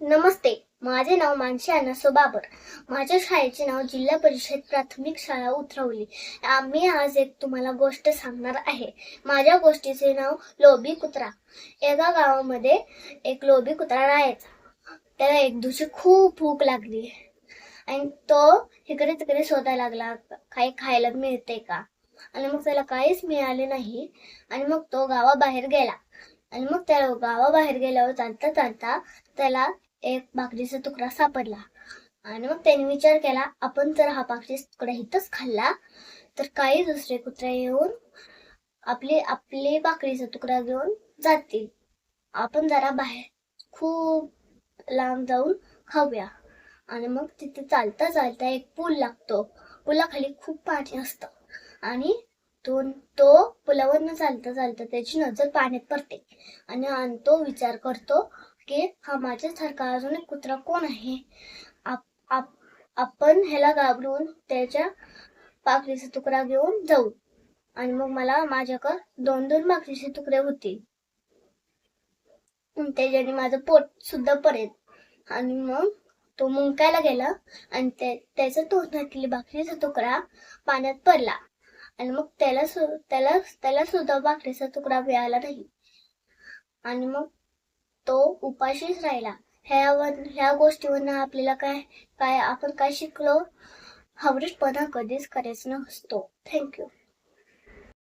नमस्ते, माझे नाव मानसी अनसो बाबर. माझ्या शाळेचे नाव जिल्हा परिषद प्राथमिक शाळा उतरवली. मी आज एक तुम्हाला गोष्ट सांगणार आहे. माझ्या गोष्टीचे नाव लोभी कुत्रा. एका गावामध्ये एक लोभी कुत्रा राहायचा. त्याला एक दिवशी खूप भूक लागली आणि तो इकडे तिकडे शोधायला लागला, काही खायला मिळते का. आणि मग त्याला काहीच मिळाले नाही. आणि मग तो गावाबाहेर गेला. आणि मग त्या गावाबाहेर गेल्यावर चालता चालता त्याला एक भाकरीचा तुकडा सापडला. आणि मग त्याने विचार केला, आपण जर हा भाकरीचा तुकडा इथंच खाल्ला तर काही दुसरे कुत्रे येऊन आपले भाकरीचा तुकडा घेऊन जातील. आपण जरा बाहेर खूप लांब जाऊन खाऊया. आणि मग तिथे चालता चालता एक पूल लागतो. पुलाखाली खूप पाणी असतं आणि तो पुलावरनं चालता चालता त्याची नजर पाण्यात पडते. आणि तो विचार करतो की हा माझ्यासारखा अजून एक कुत्रा कोण आहे. आपण ह्याला घाबरून त्याच्या भाकरीचा तुकडा घेऊन जाऊ आणि मग मला माझ्याकडे 2-2 भाकरीचे तुकडे होतील. त्याच्याने माझं पोट सुद्धा पडेल. आणि मग तो मुंकायला गेला आणि त्याचा तोंडातली भाकरीचा तुकडा पाण्यात पडला. आणि मग त्याला सुद्धा भाकरीचा तुकडा मिळाला नाही. आणि मग तो उपाशीच राहिला. ह्या गोष्टीवरनं आपल्याला आपण काय शिकलो? हवरेशपणा कधीच करायचा नसतो. थँक्यू.